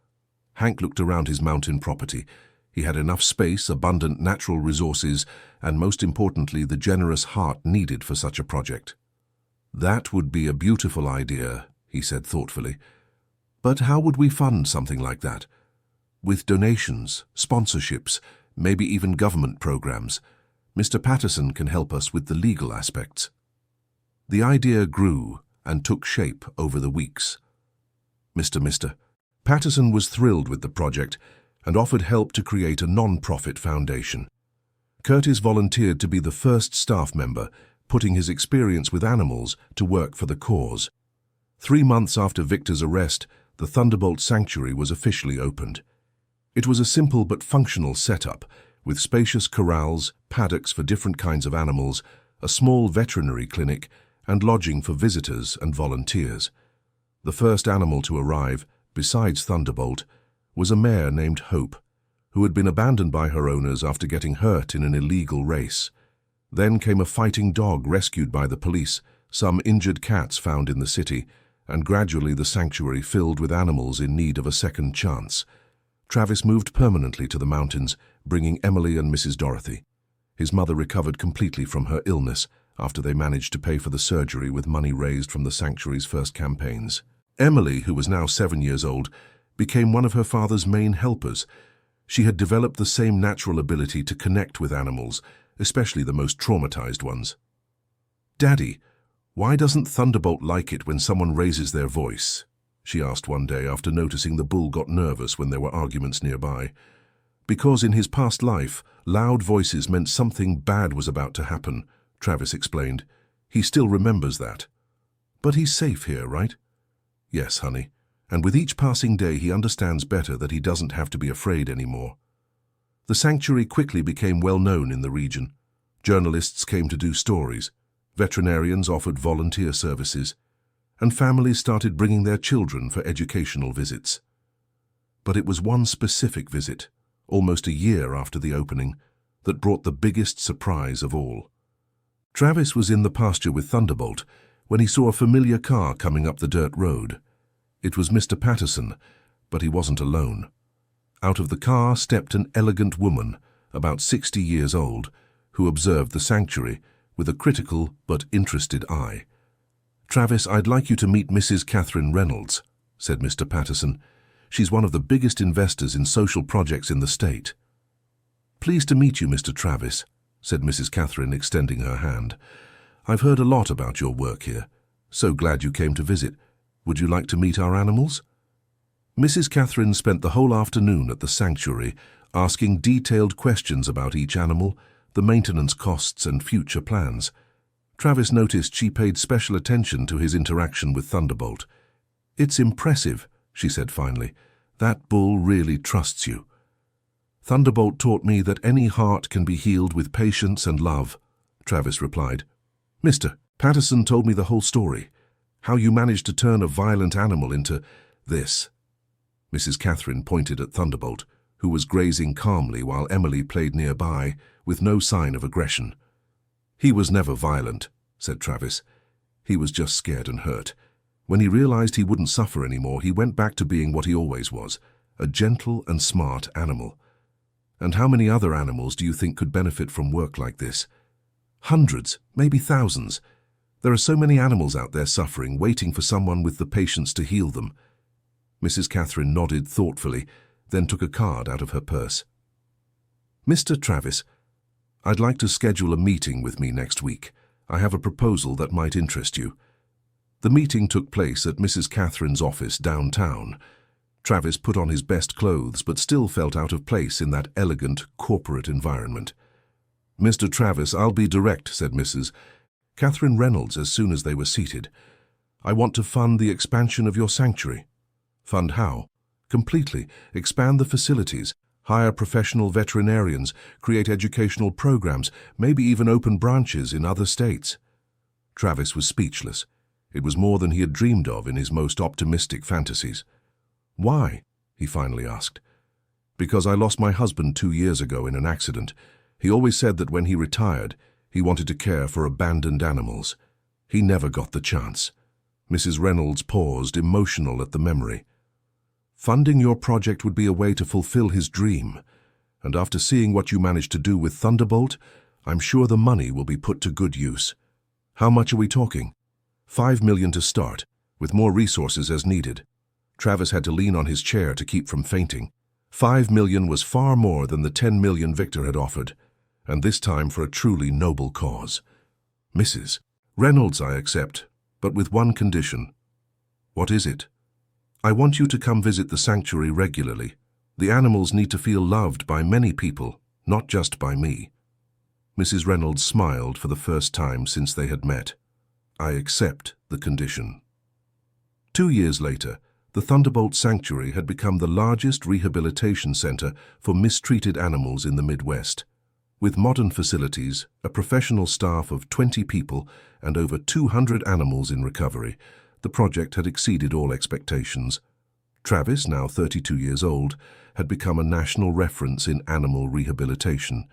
Hank looked around his mountain property. He had enough space, abundant natural resources, and most importantly, the generous heart needed for such a project. "That would be a beautiful idea," he said thoughtfully. "But how would we fund something like that?" "With donations, sponsorships, maybe even government programs. Mr. Patterson can help us with the legal aspects." The idea grew and took shape over the weeks. Mr. Patterson was thrilled with the project and offered help to create a non-profit foundation. Curtis volunteered to be the first staff member, putting his experience with animals to work for the cause. 3 months after Victor's arrest, the Thunderbolt Sanctuary was officially opened. It was a simple but functional setup, with spacious corrals, paddocks for different kinds of animals, a small veterinary clinic, and lodging for visitors and volunteers. The first animal to arrive, besides Thunderbolt, was a mare named Hope, who had been abandoned by her owners after getting hurt in an illegal race. Then came a fighting dog rescued by the police, some injured cats found in the city, and gradually the sanctuary filled with animals in need of a second chance. Travis moved permanently to the mountains, bringing Emily and Mrs. Dorothy. His mother recovered completely from her illness after they managed to pay for the surgery with money raised from the sanctuary's first campaigns. Emily, who was now 7 years old, became one of her father's main helpers. She had developed the same natural ability to connect with animals, especially the most traumatized ones. "Daddy, why doesn't Thunderbolt like it when someone raises their voice?" she asked one day after noticing the bull got nervous when there were arguments nearby. "Because in his past life, loud voices meant something bad was about to happen," Travis explained. "He still remembers that." "But he's safe here, right?" "Yes, honey. And with each passing day he understands better that he doesn't have to be afraid anymore." The sanctuary quickly became well known in the region. Journalists came to do stories, veterinarians offered volunteer services, and families started bringing their children for educational visits. But it was one specific visit, almost a year after the opening, that brought the biggest surprise of all. Travis was in the pasture with Thunderbolt when he saw a familiar car coming up the dirt road. It was Mr. Patterson, but he wasn't alone. Out of the car stepped an elegant woman, about 60 years old, who observed the sanctuary with a critical but interested eye. "Travis, I'd like you to meet Mrs. Catherine Reynolds," said Mr. Patterson. "She's one of the biggest investors in social projects in the state." "Pleased to meet you, Mr. Travis," said Mrs. Catherine, extending her hand. "I've heard a lot about your work here. So glad you came to visit. Would you like to meet our animals?" Mrs. Catherine spent the whole afternoon at the sanctuary, asking detailed questions about each animal, the maintenance costs and future plans. Travis noticed she paid special attention to his interaction with Thunderbolt. "It's impressive," she said finally. "That bull really trusts you." "Thunderbolt taught me that any heart can be healed with patience and love," Travis replied. "Mr. Patterson told me the whole story, how you managed to turn a violent animal into this." Mrs. Catherine pointed at Thunderbolt, who was grazing calmly while Emily played nearby, with no sign of aggression. "He was never violent," said Travis. "He was just scared and hurt. When he realized he wouldn't suffer anymore, he went back to being what he always was, a gentle and smart animal." "And how many other animals do you think could benefit from work like this?" "Hundreds, maybe thousands. There are so many animals out there suffering, waiting for someone with the patience to heal them." Mrs. Catherine nodded thoughtfully, then took a card out of her purse. "Mr. Travis, I'd like to schedule a meeting with me next week. I have a proposal that might interest you." The meeting took place at Mrs. Catherine's office downtown. Travis put on his best clothes but still felt out of place in that elegant, corporate environment. "Mr. Travis, I'll be direct," said Mrs. Catherine Reynolds as soon as they were seated. "I want to fund the expansion of your sanctuary." "Fund how?" "Completely. Expand the facilities, hire professional veterinarians, create educational programs, maybe even open branches in other states." Travis was speechless. It was more than he had dreamed of in his most optimistic fantasies. "Why?" he finally asked. "Because I lost my husband 2 years ago in an accident. He always said that when he retired, he wanted to care for abandoned animals. He never got the chance." Mrs. Reynolds paused, emotional at the memory. "Funding your project would be a way to fulfill his dream. And after seeing what you managed to do with Thunderbolt, I'm sure the money will be put to good use." "How much are we talking?" $5 million to start, with more resources as needed." Travis had to lean on his chair to keep from fainting. $5 million was far more than the $10 million Victor had offered, and this time for a truly noble cause. "Mrs. Reynolds, I accept, but with one condition." "What is it?" "I want you to come visit the sanctuary regularly. The animals need to feel loved by many people, not just by me." Mrs. Reynolds smiled for the first time since they had met. "I accept the condition." 2 years later, the Thunderbolt Sanctuary had become the largest rehabilitation center for mistreated animals in the Midwest. With modern facilities, a professional staff of 20 people, and over 200 animals in recovery, the project had exceeded all expectations. Travis, now 32 years old, had become a national reference in animal rehabilitation.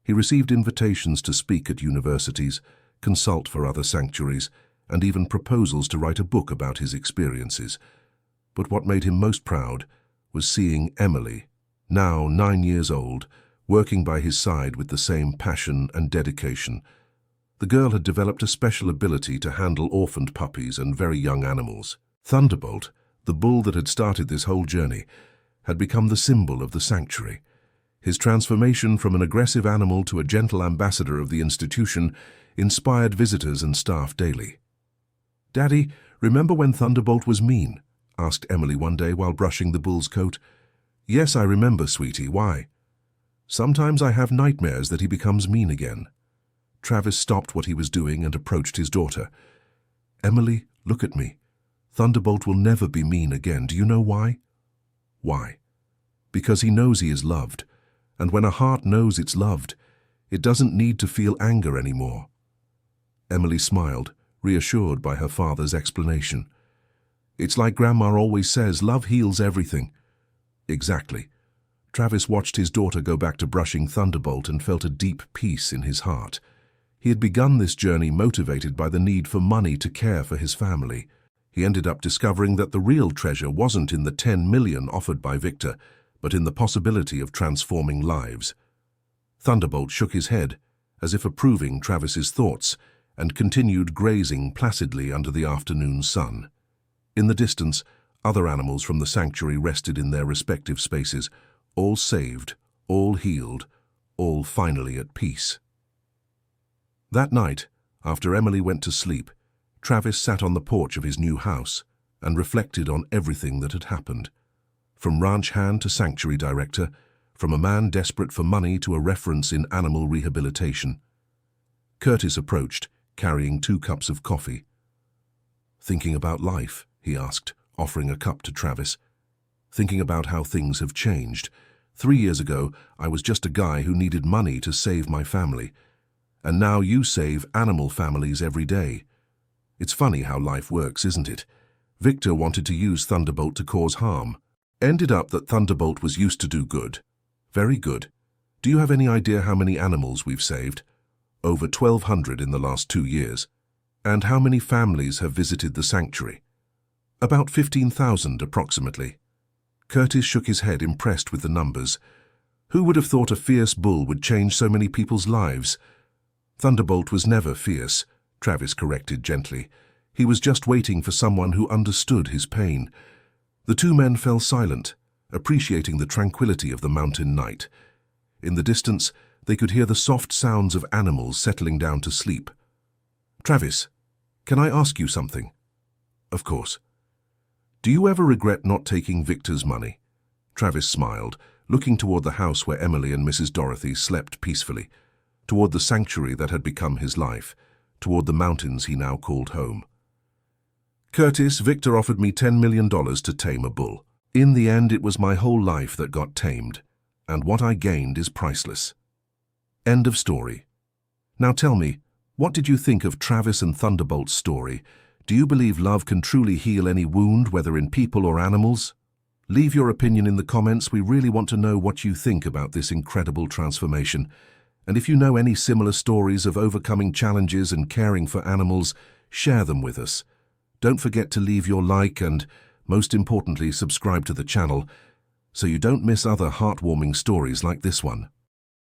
He received invitations to speak at universities, consult for other sanctuaries, and even proposals to write a book about his experiences. But what made him most proud was seeing Emily, now 9 years old, working by his side with the same passion and dedication. The girl had developed a special ability to handle orphaned puppies and very young animals. Thunderbolt, the bull that had started this whole journey, had become the symbol of the sanctuary. His transformation from an aggressive animal to a gentle ambassador of the institution inspired visitors and staff daily. "Daddy, remember when Thunderbolt was mean?" asked Emily one day while brushing the bull's coat. "Yes, I remember, sweetie. Why?" "Sometimes I have nightmares that he becomes mean again." Travis stopped what he was doing and approached his daughter. "Emily, look at me. Thunderbolt will never be mean again. Do you know why?" "Why?" "Because he knows he is loved. And when a heart knows it's loved, it doesn't need to feel anger anymore." Emily smiled, reassured by her father's explanation. "It's like Grandma always says, love heals everything." "Exactly. Travis watched his daughter go back to brushing Thunderbolt and felt a deep peace in his heart. He had begun this journey motivated by the need for money to care for his family. He ended up discovering that the real treasure wasn't in the 10 million offered by Victor, but in the possibility of transforming lives. Thunderbolt shook his head, as if approving Travis's thoughts, and continued grazing placidly under the afternoon sun. In the distance, other animals from the sanctuary rested in their respective spaces, all saved, all healed, all finally at peace. That night, after Emily went to sleep, Travis sat on the porch of his new house and reflected on everything that had happened. From ranch hand to sanctuary director, from a man desperate for money to a reference in animal rehabilitation. Curtis approached, carrying 2 cups of coffee. "Thinking about life?" he asked, offering a cup to Travis. "Thinking about how things have changed. 3 years ago, I was just a guy who needed money to save my family. And now you save animal families every day. It's funny how life works, isn't it? Victor wanted to use Thunderbolt to cause harm. Ended up that Thunderbolt was used to do good. Very good. Do you have any idea how many animals we've saved? Over 1,200 in the last 2 years. And how many families have visited the sanctuary? About 15,000 approximately." Curtis shook his head, impressed with the numbers. Who would have thought a fierce bull would change so many people's lives? Thunderbolt was never fierce, Travis corrected gently. He was just waiting for someone who understood his pain. The 2 men fell silent, appreciating the tranquility of the mountain night. In the distance, they could hear the soft sounds of animals settling down to sleep. "Travis, can I ask you something?" "Of course." "Do you ever regret not taking Victor's money?" Travis smiled, looking toward the house where Emily and Mrs. Dorothy slept peacefully, toward the sanctuary that had become his life, toward the mountains he now called home. "Curtis, Victor offered me $10 million to tame a bull. In the end, it was my whole life that got tamed, and what I gained is priceless." End of story. Now tell me, what did you think of Travis and Thunderbolt's story? Do you believe love can truly heal any wound, whether in people or animals? Leave your opinion in the comments. We really want to know what you think about this incredible transformation. And if you know any similar stories of overcoming challenges and caring for animals, share them with us. Don't forget to leave your like and, most importantly, subscribe to the channel so you don't miss other heartwarming stories like this one.